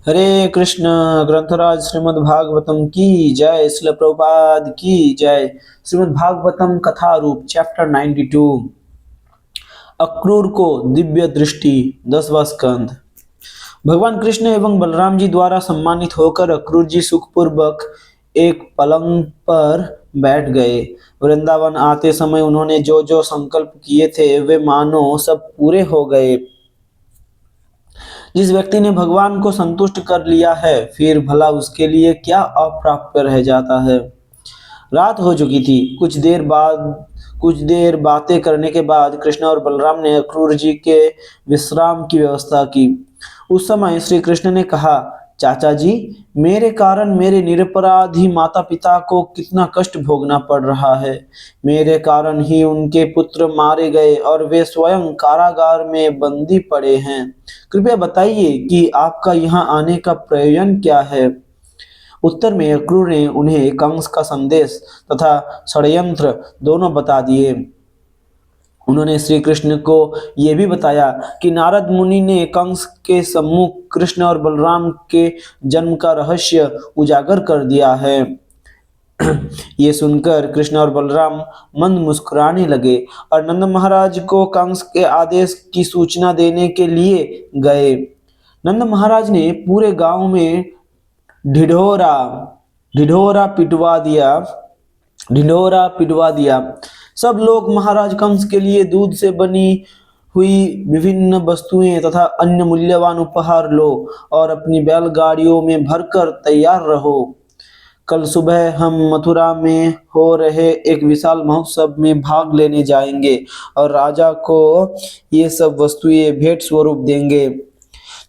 हरे कृष्ण। ग्रंथराज श्रीमद् भागवतम की जय। श्रील प्रभुपाद की जय। श्रीमद् भागवतम कथा रूप चैप्टर 92। अक्रूर को दिव्य दृष्टि। 10वां स्कंद। भगवान कृष्ण एवं बलराम जी द्वारा सम्मानित होकर अक्रूर जी सुखपूर्वक एक पलंग पर बैठ गए। वृंदावन आते समय उन्होंने जो जो संकल्प किए थे वे मानो सब पूरे हो गए। जिस व्यक्ति ने भगवान को संतुष्ट कर लिया है फिर भला उसके लिए क्या अप्राप्य रह जाता है। रात हो चुकी थी। कुछ देर बातें करने के बाद कृष्ण और बलराम ने अक्रूर जी के विश्राम की व्यवस्था की। उस समय श्री कृष्ण ने कहा, चाचा जी, मेरे कारण मेरे निरपराधी माता पिता को कितना कष्ट भोगना पड़ रहा है। मेरे कारण ही उनके पुत्र मारे गए और वे स्वयं कारागार में बंदी पड़े हैं। कृपया बताइए कि आपका यहाँ आने का प्रयोजन क्या है। उत्तर में अक्रूर ने उन्हें कंस का संदेश तथा षड्यंत्र दोनों बता दिए। उन्होंने श्री कृष्ण को यह भी बताया कि नारद मुनि ने कंस के सम्मुख कृष्ण और बलराम के जन्म का रहस्य उजागर कर दिया है। ये सुनकर कृष्ण और बलराम मंद मुस्कुराने लगे और नंद महाराज को कंस के आदेश की सूचना देने के लिए गए। नंद महाराज ने पूरे गांव में ढिढोरा ढिढोरा पिटवा दिया ढिढोरा पिटवा दिया। सब लोग महाराज कंस के लिए दूध से बनी हुई विभिन्न वस्तुएं तथा अन्य मूल्यवान उपहार लो और अपनी बैलगाड़ियों में भरकर तैयार रहो। कल सुबह हम मथुरा में हो रहे एक विशाल महोत्सव में भाग लेने जाएंगे और राजा को ये सब वस्तुएं भेंट स्वरूप देंगे।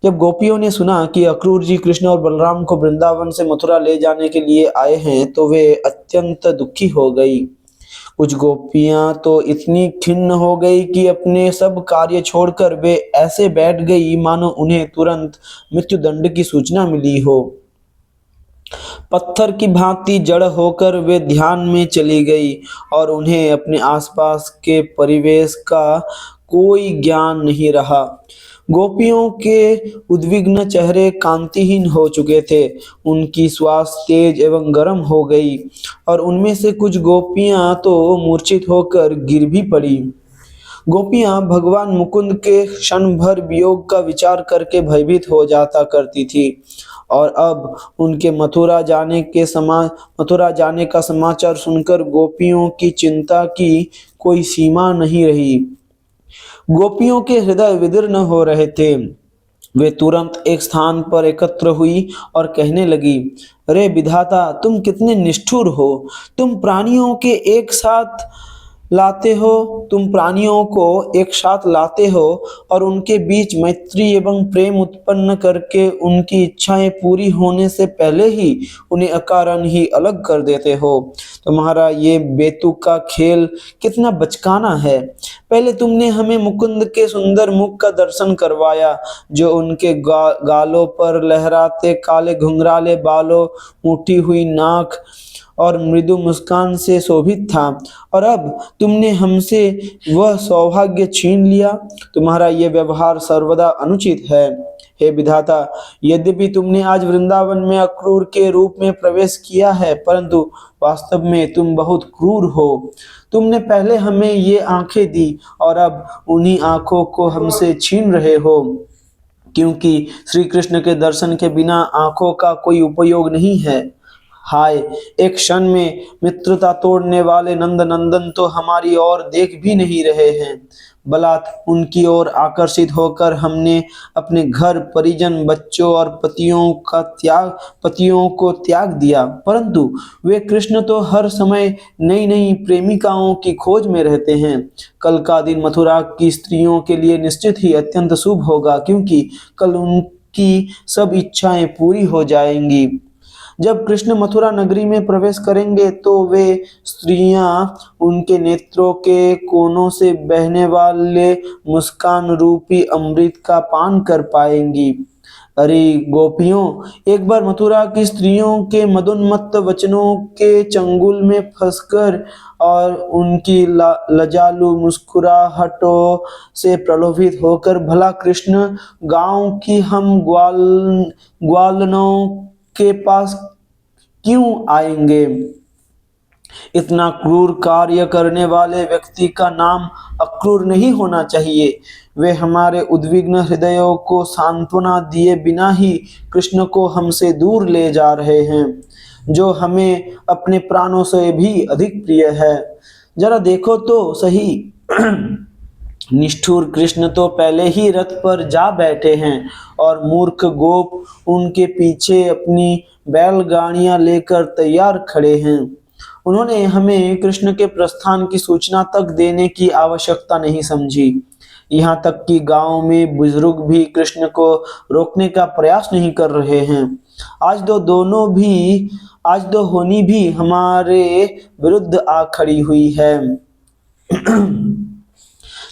जब गोपियों ने सुना कि अक्रूर जी कृष्ण और बलराम को वृंदावन से मथुरा ले जाने के लिए आए हैं तो वे अत्यंत दुखी हो गई। कुछ गोपियां तो इतनी खिन्न हो गई कि अपने सब कार्य छोड़कर वे ऐसे बैठ गई मानो उन्हें तुरंत मृत्युदंड की सूचना मिली हो। पत्थर की भांति जड़ होकर वे ध्यान में चली गई और उन्हें अपने आसपास के परिवेश का कोई ज्ञान नहीं रहा। गोपियों के उद्विग्न चेहरे कांतिहीन हो चुके थे। उनकी श्वास तेज एवं गर्म हो गई और उनमें से कुछ गोपियां तो मूर्छित होकर गिर भी पड़ी। गोपियां भगवान मुकुंद के क्षण भर वियोग का विचार करके भयभीत हो जाता करती थी और अब उनके मथुरा जाने का समाचार सुनकर गोपियों की चिंता की कोई सीमा नहीं रही। गोपियों के हृदय विदीर्ण हो रहे थे। वे तुरंत एक स्थान पर एकत्र हुई और कहने लगी, अरे विधाता, तुम कितने निष्ठुर हो। तुम प्राणियों के एक साथ लाते हो तुम प्राणियों को एक साथ लाते हो और उनके बीच मैत्री एवं प्रेम उत्पन्न करके उनकी इच्छाएं पूरी होने से पहले ही उन्हें अकारण ही अलग कर देते हो। तुम्हारा ये बेतुका का खेल कितना बचकाना है। पहले तुमने हमें मुकुंद के सुंदर मुख का दर्शन करवाया जो उनके गालों पर लहराते काले घुंघराले बालों, उठी हुई नाक और मृदु मुस्कान से शोभित था, और अब तुमने हमसे वह सौभाग्य छीन लिया। तुम्हारा यह व्यवहार सर्वदा अनुचित है। हे विधाता, यद्यपि तुमने आज वृंदावन में अक्रूर के रूप में प्रवेश किया है परंतु वास्तव में तुम बहुत क्रूर हो। तुमने पहले हमें ये आंखें दी और अब उन्हीं आंखों को हमसे छीन रहे हो, क्योंकि श्री कृष्ण के दर्शन के बिना आंखों का कोई उपयोग नहीं है। हाय, एक क्षण में मित्रता तोड़ने वाले नंद नंदन तो हमारी ओर देख भी नहीं रहे हैं। बलात् उनकी ओर आकर्षित होकर हमने अपने घर परिजन, बच्चों और पतियों को त्याग दिया, परंतु वे कृष्ण तो हर समय नई नई प्रेमिकाओं की खोज में रहते हैं। कल का दिन मथुरा की स्त्रियों के लिए निश्चित ही अत्यंत शुभ होगा, क्योंकि कल उनकी सब इच्छाएं पूरी हो जाएंगी। जब कृष्ण मथुरा नगरी में प्रवेश करेंगे तो वे स्त्रियां उनके नेत्रों के कोनों से बहने वाले मुस्कान रूपी अमृत का पान कर पाएंगी। अरे गोपियों, एक बार मथुरा की स्त्रियों के मदोन्मत्त वचनों के चंगुल में फंसकर और उनकी लजालू मुस्कुराहटों से प्रलोभित होकर भला कृष्ण गांव की हम ग्वालनों के पास क्यों आएंगे? इतना क्रूर कार्य करने वाले व्यक्ति का नाम अक्रूर नहीं होना चाहिए। वे हमारे उद्विग्न हृदयों को सांत्वना दिए बिना ही कृष्ण को हमसे दूर ले जा रहे हैं, जो हमें अपने प्राणों से भी अधिक प्रिय है। जरा देखो तो सही, निष्ठुर कृष्ण तो पहले ही रथ पर जा बैठे हैं और मूर्ख गोप उनके पीछे अपनी बैलगाड़ियां लेकर तैयार खड़े हैं। उन्होंने हमें कृष्ण के प्रस्थान की सूचना तक देने की आवश्यकता नहीं समझी। यहाँ तक कि गांव में बुजुर्ग भी कृष्ण को रोकने का प्रयास नहीं कर रहे हैं। आज दो होनी भी हमारे विरुद्ध आ खड़ी हुई है।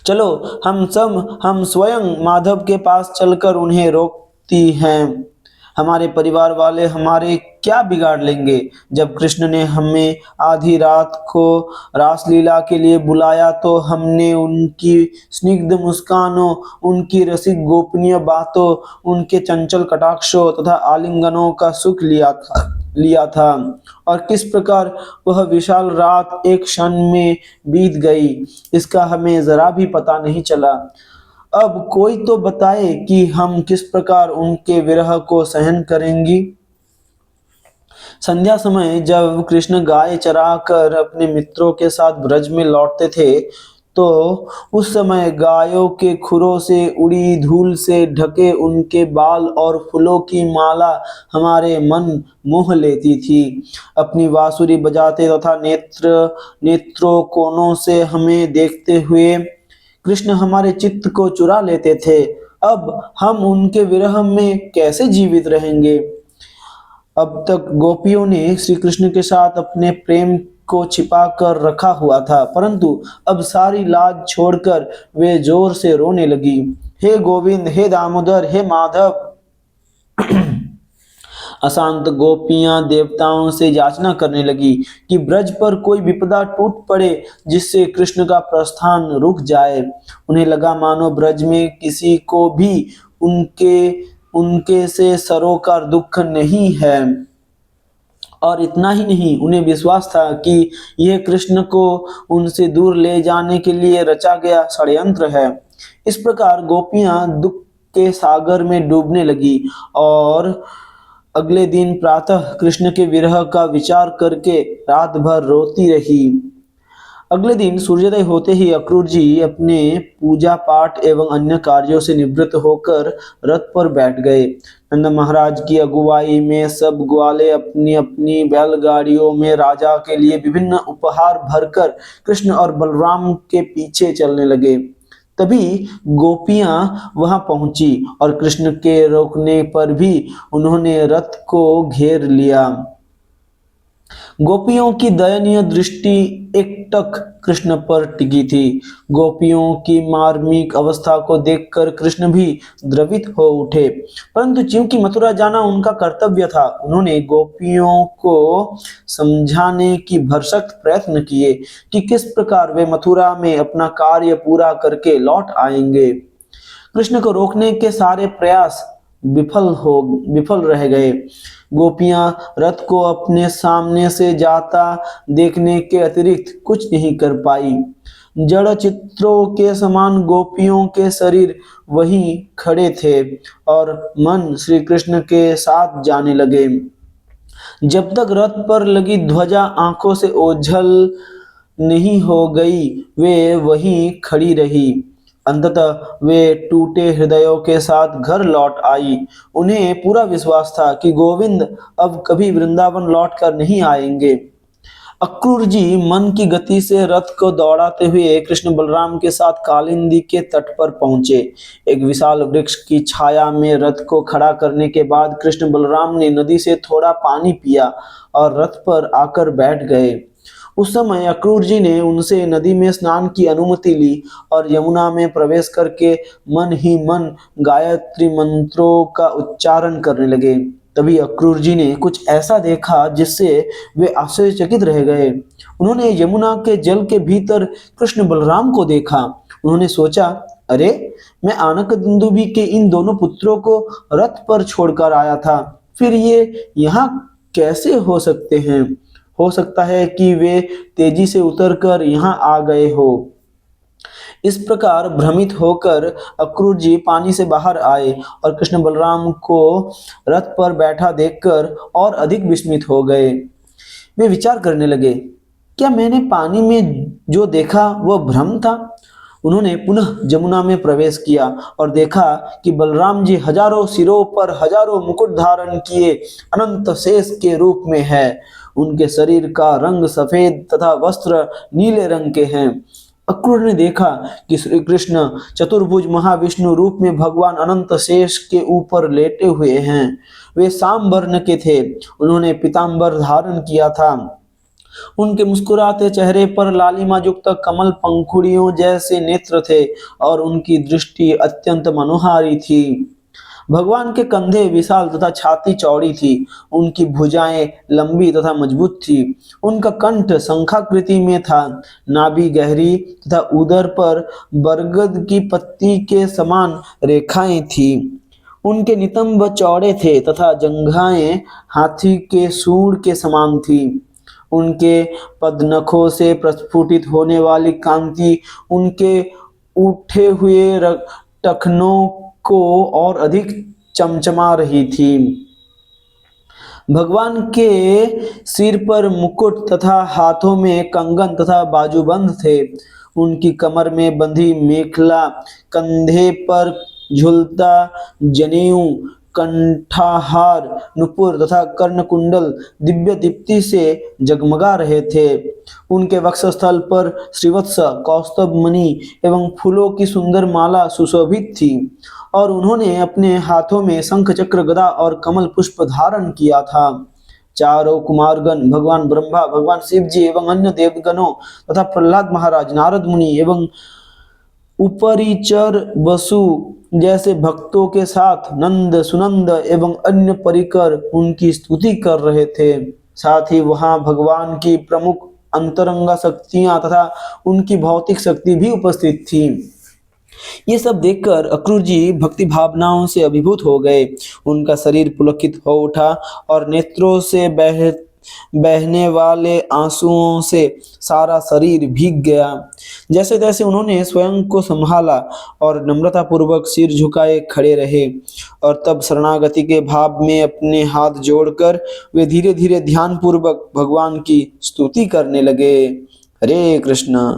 चलो हम स्वयं माधव के पास चलकर उन्हें रोकती हैं। हमारे परिवार वाले हमारे क्या बिगाड़ लेंगे? जब कृष्ण ने हमें आधी रात को रासलीला के लिए बुलाया तो हमने उनकी स्निग्ध मुस्कानों, उनकी रसिक गोपनीय बातों, उनके चंचल कटाक्षों तथा आलिंगनों का सुख लिया था। और किस प्रकार वह विशाल रात एक क्षण में बीत गई, इसका हमें जरा भी पता नहीं चला। अब कोई तो बताए कि हम किस प्रकार उनके विरह को सहन करेंगी। संध्या समय जब कृष्ण गाय चराकर अपने मित्रों के साथ ब्रज में लौटते थे, तो उस समय गायों के खुरों से उड़ी धूल से ढके उनके बाल और फूलों की माला हमारे मन मोह लेती थी। अपनी बांसुरी बजाते तथा नेत्रों कोनों से हमें देखते हुए कृष्ण हमारे चित्त को चुरा लेते थे। अब हम उनके विरह में कैसे जीवित रहेंगे? अब तक गोपियों ने श्री कृष्ण के साथ अपने प्रेम को छिपा कर रखा हुआ था, परंतु अब सारी लाज छोड़कर वे जोर से रोने लगी। हे गोविंद, हे दामोदर, हे माधव। अशांत गोपियां देवताओं से याचना करने लगी कि ब्रज पर कोई विपदा टूट पड़े जिससे कृष्ण का प्रस्थान रुक जाए। उन्हें लगा मानो ब्रज में किसी को भी उनके से सरोकार दुख नहीं है। और इतना ही नहीं, उन्हें विश्वास था कि यह कृष्ण को उनसे दूर ले जाने के लिए रचा गया षड्यंत्र है। इस प्रकार गोपियां दुख के सागर में डूबने लगी और अगले दिन प्रातः कृष्ण के विरह का विचार करके रात भर रोती रही। अगले दिन सूर्योदय होते ही अक्रूर जी अपने पूजा पाठ एवं अन्य कार्यों से निवृत्त होकर रथ पर बैठ गए। नंद महाराज की अगुवाई में सब ग्वाले अपनी अपनी बैलगाड़ियों में राजा के लिए विभिन्न उपहार भरकर कृष्ण और बलराम के पीछे चलने लगे। तभी गोपियां वहां पहुंची और कृष्ण के रोकने पर भी उन्होंने रथ को घेर लिया। गोपियों की दयनीय दृष्टि एकटक कृष्ण पर टिकी थी। गोपियों की मार्मिक अवस्था को देखकर कृष्ण भी द्रवित हो उठे, परंतु चूंकि मथुरा जाना उनका कर्तव्य था, उन्होंने गोपियों को समझाने की भरसक प्रयत्न किए कि किस प्रकार वे मथुरा में अपना कार्य पूरा करके लौट आएंगे। कृष्ण को रोकने के सारे प्रयास विफल रह गए। गोपियां रथ को अपने सामने से जाता देखने के अतिरिक्त कुछ नहीं कर पाई। जड़ चित्रों के समान गोपियों के शरीर वहीं खड़े थे और मन श्री कृष्ण के साथ जाने लगे। जब तक रथ पर लगी ध्वजा आंखों से ओझल नहीं हो गई, वे वहीं खड़ी रही। अंततः वे टूटे हृदयों के साथ घर लौट आई। उन्हें पूरा विश्वास था कि गोविंद अब कभी वृंदावन लौटकर नहीं आएंगे। अक्रूर जी मन की गति से रथ को दौड़ाते हुए कृष्ण बलराम के साथ कालिंदी के तट पर पहुंचे। एक विशाल वृक्ष की छाया में रथ को खड़ा करने के बाद कृष्ण बलराम ने नदी से थोड़ा पानी पिया और रथ पर आकर बैठ गए। उस समय अक्रूर जी ने उनसे नदी में स्नान की अनुमति ली और यमुना में प्रवेश करके मन ही मन गायत्री मंत्रों का उच्चारण करने लगे। तभी अक्रूर जी ने कुछ ऐसा देखा जिससे वे आश्चर्यचकित रह गए। उन्होंने यमुना के जल के भीतर कृष्ण बलराम को देखा। उन्होंने सोचा, अरे, मैं आनक दुंदुभी के इन दोनों पुत्रों को रथ पर छोड़कर आया था, फिर ये यहाँ कैसे हो सकते हैं? हो सकता है कि वे तेजी से उतरकर यहाँ आ गए हो। इस प्रकार भ्रमित होकर अक्रूर जी पानी से बाहर आए और कृष्ण बलराम को रथ पर बैठा देखकर और अधिक विस्मित हो गए। वे विचार करने लगे, क्या मैंने पानी में जो देखा वह भ्रम था? उन्होंने पुनः जमुना में प्रवेश किया और देखा कि बलराम जी हजारों सिरों पर हजारों मुकुट धारण किए अनंत शेष के रूप में है। उनके शरीर का रंग सफेद तथा वस्त्र नीले रंग के हैं। अक्रूर ने देखा कि श्री कृष्ण चतुर्भुज महाविष्णु रूप में भगवान अनंत शेष के ऊपर लेटे हुए हैं। वे साम वर्ण के थे। उन्होंने पीतांबर धारण किया था। उनके मुस्कुराते चेहरे पर लालिमा युक्त कमल पंखुड़ियों जैसे नेत्र थे और उनकी दृष्टि अत्यंत मनोहारी थी। भगवान के कंधे विशाल तथा छाती चौड़ी थी। उनकी भुजाएं लंबी तथा मजबूत थी। उनका कंठ शंखाकृति में था। नाभि गहरी तथा उदर पर बरगद की पत्ती के समान रेखाएं थी। उनके नितंब चौड़े थे तथा जंघाएं हाथी के सूंड के समान थी। उनके पदनखों से प्रस्फुटित होने वाली कांति उनके उठे हुए टखनों को और अधिक चमचमा रही थी। भगवान के सिर पर मुकुट तथा हाथों में कंगन तथा बाजूबंद थे। उनकी कमर में बंधी मेखला, कंधे पर झुलता जनेऊ, कंठाहार, नुपुर तथा कर्णकुंडल दिव्य दीप्ति से जगमगा रहे थे। उनके वक्षस्थल पर श्रीवत्स, कौस्तुभ मणि एवं फूलों की सुंदर माला सुशोभित थी और उन्होंने अपने हाथों में शंख, चक्र, गदा और कमल पुष्प धारण किया था। चारों कुमारगण, भगवान ब्रह्मा, भगवान शिव जी एवं अन्य देवगणों तथा प्रहलाद महाराज, नारद मुनि एवं उपरिचर वसु जैसे भक्तों के साथ नंद, सुनंद एवं अन्य परिकर उनकी स्तुति कर रहे थे। साथ ही वहां भगवान की प्रमुख अंतरंगा शक्तियां तथा उनकी भौतिक शक्ति भी उपस्थित थी। ये सब देखकर अक्रूर जी भक्ति भावनाओं से अभिभूत हो गए। उनका शरीर पुलकित हो उठा और नेत्रों से बहने वाले आंसुओं से सारा शरीर भीग गया। जैसे तैसे उन्होंने स्वयं को संभाला और नम्रता पूर्वक सिर झुकाए खड़े रहे और तब शरणागति के भाव में अपने हाथ जोड़कर वे धीरे धीरे ध्यान पूर्वक भगवान की स्तुति करने लगे। हरे कृष्ण।